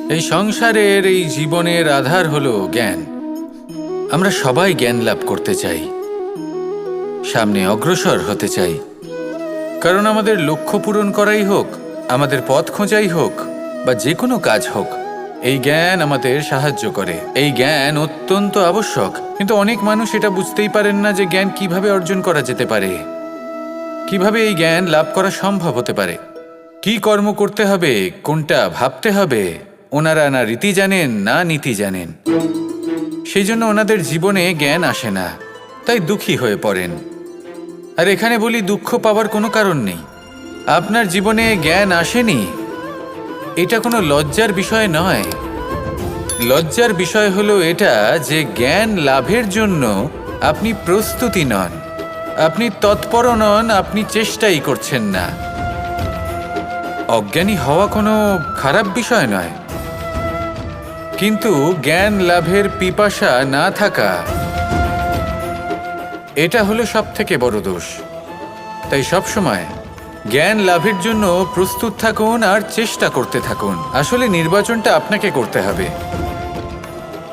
এই সংসারের এই জীবনের আধার হলো জ্ঞান। আমরা সবাই জ্ঞান লাভ করতে চাই, সামনে অগ্রসর হতে চাই, কারণ আমাদের লক্ষ্য পূরণ করাই হোক, আমাদের পথ খোঁজাই হোক বা যে কোনো কাজ হোক, এই জ্ঞান আমাদের সাহায্য করে। এই জ্ঞান অত্যন্ত আবশ্যক, কিন্তু অনেক মানুষ এটা বুঝতেই পারেন না যে জ্ঞান কিভাবে অর্জন করা যেতে পারে, কিভাবে এই জ্ঞান লাভ করা সম্ভব হতে পারে, কি কর্ম করতে হবে, কোনটা ভাবতে হবে। ওনারা না রীতি জানেন না নীতি জানেন, সেই জন্য ওনাদের জীবনে জ্ঞান আসে না, তাই দুঃখী হয়ে পড়েন। আর এখানে বলি, দুঃখ পাওয়ার কোনো কারণ নেই। আপনার জীবনে জ্ঞান আসেনি, এটা কোনো লজ্জার বিষয় নয়। লজ্জার বিষয় হলো এটা যে জ্ঞান লাভের জন্য আপনি প্রস্তুতি নন, আপনি তৎপর নন, আপনি চেষ্টাই করছেন না। অজ্ঞানী হওয়া কোনো খারাপ বিষয় নয়, কিন্তু জ্ঞান লাভের পিপাসা না থাকা, এটা হলো সবথেকে বড় দোষ। তাই সবসময় জ্ঞান লাভের জন্য প্রস্তুত থাকুন আর চেষ্টা করতে থাকুন। আসলে নির্বাচনটা আপনাকে করতে হবে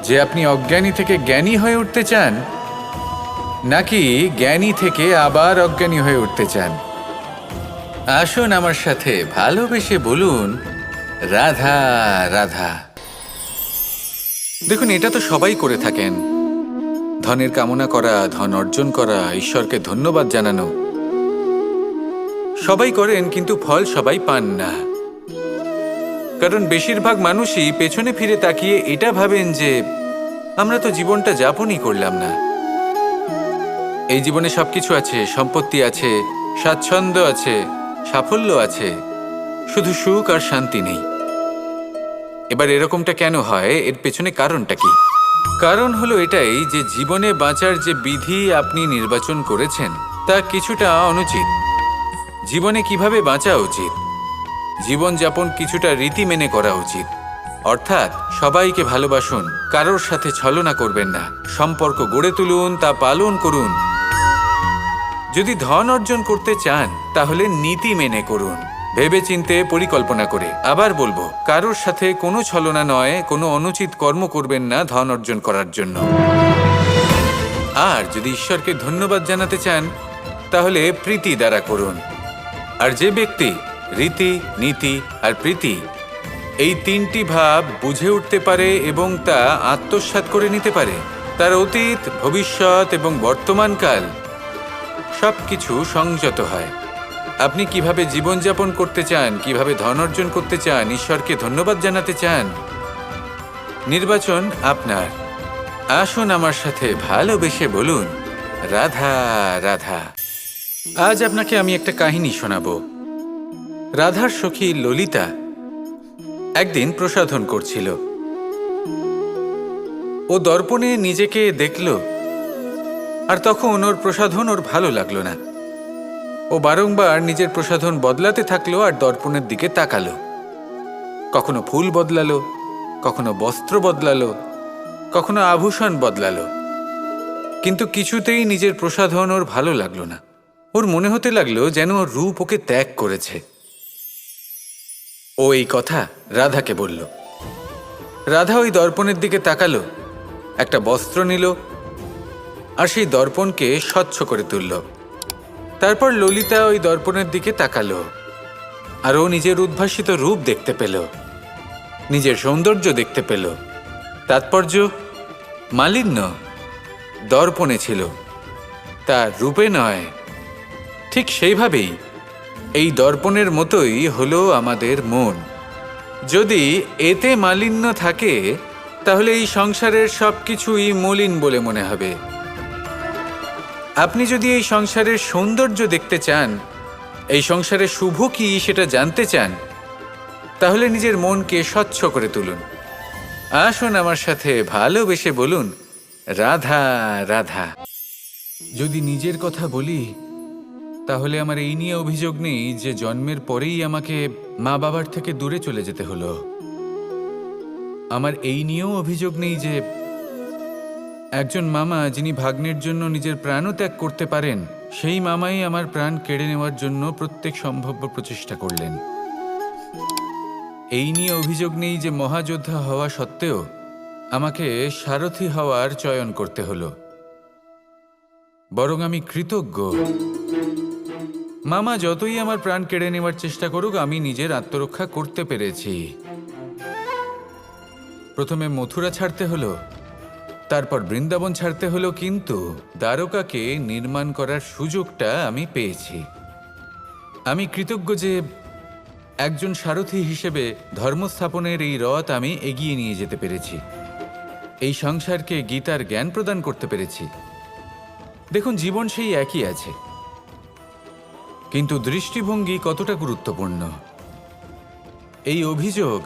যে আপনি অজ্ঞানী থেকে জ্ঞানী হয়ে উঠতে চান নাকি জ্ঞানী থেকে আবার অজ্ঞানী হয়ে উঠতে চান। আসুন আমার সাথে ভালোবেসে বলুন, রাধা রাধা। দেখুন, এটা তো সবাই করে থাকেন, ধনের কামনা করা, ধন অর্জন করা, ঈশ্বরকে ধন্যবাদ জানানো, সবাই করেন, কিন্তু ফল সবাই পান না। কারণ বেশিরভাগ মানুষই পেছনে ফিরে তাকিয়ে এটা ভাবেন যে আমরা তো জীবনটা যাপনই করলাম না। এই জীবনে সবকিছু আছে, সম্পত্তি আছে, স্বাচ্ছন্দ্য আছে, সাফল্য আছে, শুধু সুখ আর শান্তি নেই। এবার এরকমটা কেন হয়, এর পেছনে কারণটা কি? কারণ হলো এটাই যে জীবনে বাঁচার যে বিধি আপনি নির্বাচন করেছেন তা কিছুটা অনুচিত। জীবনে কিভাবে বাঁচা উচিত, জীবনযাপন কিছুটা রীতি মেনে করা উচিত। অর্থাৎ সবাইকে ভালোবাসুন, কারোর সাথে ছলনা করবেন না, সম্পর্ক গড়ে তুলুন, তা পালন করুন। যদি ধন অর্জন করতে চান তাহলে নীতি মেনে করুন, ভেবেচিন্তে পরিকল্পনা করে। আবার বলবো, কারোর সাথে কোনো ছলনা নয়, কোনো অনুচিত কর্ম করবেন না ধন অর্জন করার জন্য। আর যদি ঈশ্বরকে ধন্যবাদ জানাতে চান তাহলে প্রীতি দ্বারা করুন। আর যে ব্যক্তি রীতি, নীতি আর প্রীতি এই তিনটি ভাব বুঝে উঠতে পারে এবং তা আত্মসাৎ করে নিতে পারে, তার অতীত, ভবিষ্যৎ এবং বর্তমানকাল সবকিছু সংযত হয়। আপনি কিভাবে জীবনযাপন করতে চান, কিভাবে ধন অর্জন করতে চান, ঈশ্বরকে ধন্যবাদ জানাতে চান, নির্বাচন আপনার। আসুন আমার সাথে ভালোবেসে বলুন, রাধা রাধা। আজ আপনাকে আমি একটা কাহিনী শোনাবো। রাধার সখী ললিতা একদিন প্রসাধন করছিল। ও দর্পণে নিজেকে দেখল, আর তখন ওর প্রসাধন ওর ভালো লাগলো না। ও বারংবার নিজের প্রসাধন বদলাতে থাকলো আর দর্পণের দিকে তাকালো। কখনো ফুল বদলালো, কখনো বস্ত্র বদলালো, কখনো আভূষণ বদলালো, কিন্তু কিছুতেই নিজের প্রসাধন ওর ভালো লাগলো না। ওর মনে হতে লাগলো যেন ওর রূপ ওকে ত্যাগ করেছে। ও এই কথা রাধাকে বলল। রাধা ওই দর্পণের দিকে তাকালো, একটা বস্ত্র নিল আর সেই দর্পণকে স্বচ্ছ করে তুলল। তারপর ললিতা ওই দর্পণের দিকে তাকালো আর ও নিজের উদ্ভাসিত রূপ দেখতে পেল, নিজের সৌন্দর্য দেখতে পেল। তাৎপর্য মালিন্য দর্পণে ছিল, তার রূপে নয়। ঠিক সেইভাবেই এই দর্পণের মতোই হলো আমাদের মন। যদি এতে মালিন্য থাকে তাহলে এই সংসারের সবকিছুই মলিন বলে মনে হবে। আপনি যদি এই সংসারের সৌন্দর্য দেখতে চান, এই সংসারের শুভ কি সেটা জানতে চান, তাহলে নিজের মনকে স্বচ্ছ করে তুলুন। আসুন আমার সাথে ভালোবেসে বলুন, রাধা রাধা। যদি নিজের কথা বলি তাহলে আমার এই নিয়ে অভিযোগ নেই যে জন্মের পরেই আমাকে মা বাবার থেকে দূরে চলে যেতে হলো। আমার এই নিয়েও অভিযোগ নেই যে একজন মামা যিনি ভাগ্নের জন্য নিজের প্রাণও ত্যাগ করতে পারেন, সেই মামাই আমার প্রাণ কেড়ে নেওয়ার জন্য প্রত্যেক সম্ভাব্য প্রচেষ্টা করলেন। এই নিয়ে অভিযোগ নেই যে মহাযোদ্ধা হওয়া সত্ত্বেও আমাকে সারথি হওয়ার চয়ন করতে হলো। বরং আমি কৃতজ্ঞ। মামা যতই আমার প্রাণ কেড়ে নেওয়ার চেষ্টা করুক, আমি নিজের আত্মরক্ষা করতে পেরেছি। প্রথমে মথুরা ছাড়তে হলো, তারপর বৃন্দাবন ছাড়তে হলো, কিন্তু দ্বারকাকে নির্মাণ করার সুযোগটা আমি পেয়েছি। আমি কৃতজ্ঞ যে একজন সারথি হিসেবে ধর্মস্থাপনের এই রথ আমি এগিয়ে নিয়ে যেতে পেরেছি। এই সংসারকে গীতার জ্ঞান প্রদান করতে পেরেছি। দেখুন, জীবন সেই একই আছে, কিন্তু দৃষ্টিভঙ্গি কতটা গুরুত্বপূর্ণ। এই অভিযোগ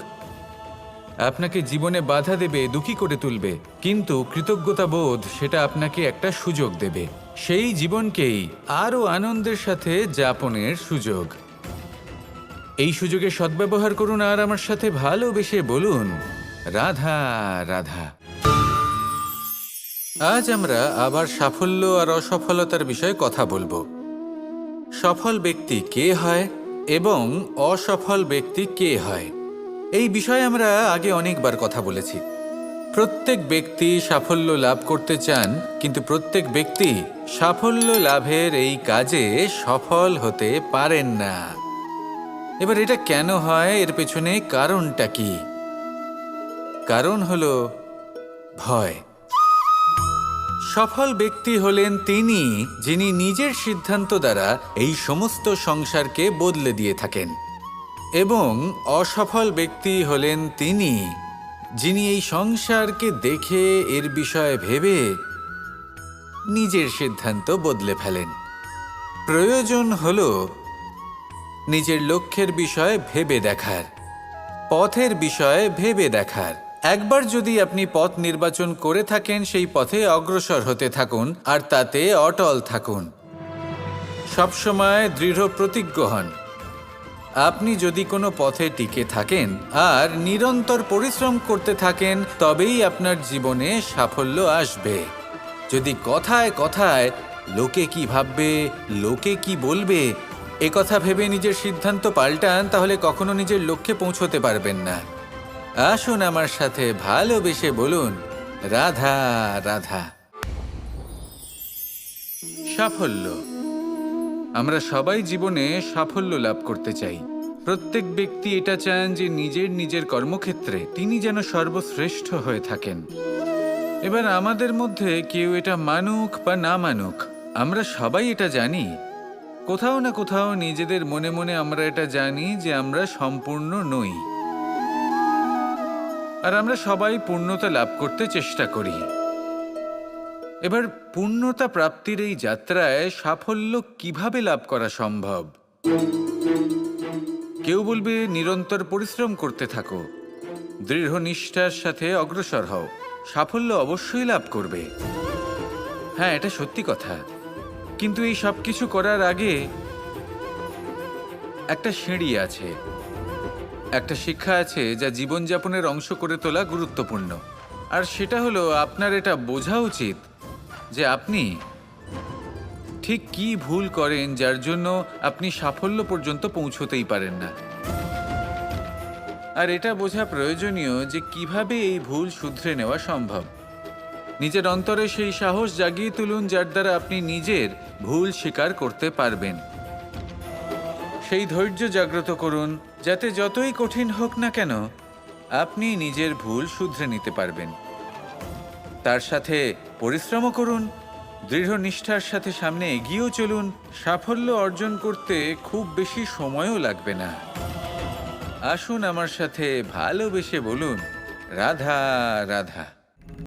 আপনাকে জীবনে বাধা দেবে, দুঃখী করে তুলবে, কিন্তু কৃতজ্ঞতা বোধ সেটা আপনাকে একটা সুযোগ দেবে, সেই জীবনকেই আরও আনন্দের সাথে যাপনের সুযোগ। এই সুযোগে সদ্ব্যবহার করুন আর আমার সাথে ভালোবেসে বলুন, রাধা রাধা। আজ আমরা আবার সাফল্য আর অসফলতার বিষয়ে কথা বলবো। সফল ব্যক্তি কে হয় এবং অসফল ব্যক্তি কে হয়, এই বিষয়ে আমরা আগে অনেকবার কথা বলেছি। প্রত্যেক ব্যক্তি সাফল্য লাভ করতে চান, কিন্তু প্রত্যেক ব্যক্তি সাফল্য লাভের এই কাজে সফল হতে পারেন না। এবার এটা কেন হয়, এর পেছনে কারণটা কি? কারণ হলো ভয়। সফল ব্যক্তি হলেন তিনি যিনি নিজের সিদ্ধান্ত দ্বারা এই সমস্ত সংসারকে বদলে দিয়ে থাকেন, এবং অসফল ব্যক্তি হলেন তিনি যিনি এই সংসারকে দেখে এর বিষয়ে ভেবে নিজের সিদ্ধান্ত বদলে ফেলেন। প্রয়োজন হলো নিজের লক্ষ্যের বিষয়ে ভেবে দেখার, পথের বিষয়ে ভেবে দেখার। একবার যদি আপনি পথ নির্বাচন করে থাকেন, সেই পথে অগ্রসর হতে থাকুন আর তাতে অটল থাকুন। সবসময় দৃঢ় প্রতিজ্ঞ হন। আপনি যদি কোনো পথে টিকে থাকেন আর নিরন্তর পরিশ্রম করতে থাকেন, তবেই আপনার জীবনে সাফল্য আসবে। যদি কথায় কথায় লোকে কি ভাববে, লোকে কি বলবে, একথা ভেবে নিজের সিদ্ধান্ত পাল্টান, তাহলে কখনো নিজের লক্ষ্যে পৌঁছতে পারবেন না। আসুন আমার সাথে ভালোবেসে বলুন, রাধা রাধা। সাফল্য। আমরা সবাই জীবনে সাফল্য লাভ করতে চাই। প্রত্যেক ব্যক্তি এটা চান যে নিজের কর্মক্ষেত্রে তিনি যেন সর্বশ্রেষ্ঠ হয়ে থাকেন। এবার আমাদের মধ্যে কেউ এটা মানুক বা না মানুক, আমরা সবাই এটা জানি। কোথাও না কোথাও নিজেদের মনে মনে আমরা এটা জানি যে আমরা সম্পূর্ণ নই, আর আমরা সবাই পূর্ণতা লাভ করতে চেষ্টা করি। এবার পূর্ণতা প্রাপ্তির এই যাত্রায় সাফল্য কিভাবে লাভ করা সম্ভব? কেউ বলবে নিরন্তর পরিশ্রম করতে থাকো, দৃঢ় নিষ্ঠার সাথে অগ্রসর হও, সাফল্য অবশ্যই লাভ করবে। হ্যাঁ, এটা সত্যি কথা, কিন্তু এই সব কিছু করার আগে একটা সিঁড়ি আছে, একটা শিক্ষা আছে যা জীবনযাপনের অংশ করে তোলা গুরুত্বপূর্ণ। আর সেটা হলো, আপনার এটা বোঝা উচিত যে আপনি ঠিক কি ভুল করেন যার জন্য আপনি সাফল্য পর্যন্ত পৌঁছতেই পারেন না। আর এটা বোঝা প্রয়োজনীয় যে কিভাবে এই ভুল শুধরে নেওয়া সম্ভব। নিজের অন্তরে সেই সাহস জাগিয়ে তুলুন যার দ্বারা আপনি নিজের ভুল স্বীকার করতে পারবেন। সেই ধৈর্য জাগ্রত করুন যাতে যতই কঠিন হোক না কেন আপনি নিজের ভুল শুধরে নিতে পারবেন। তার সাথে পরিশ্রমও করুন, দৃঢ় নিষ্ঠার সাথে সামনে এগিয়েও চলুন। সাফল্য অর্জন করতে খুব বেশি সময়ও লাগবে না। আসুন আমার সাথে ভালোবেসে বলুন, রাধা রাধা।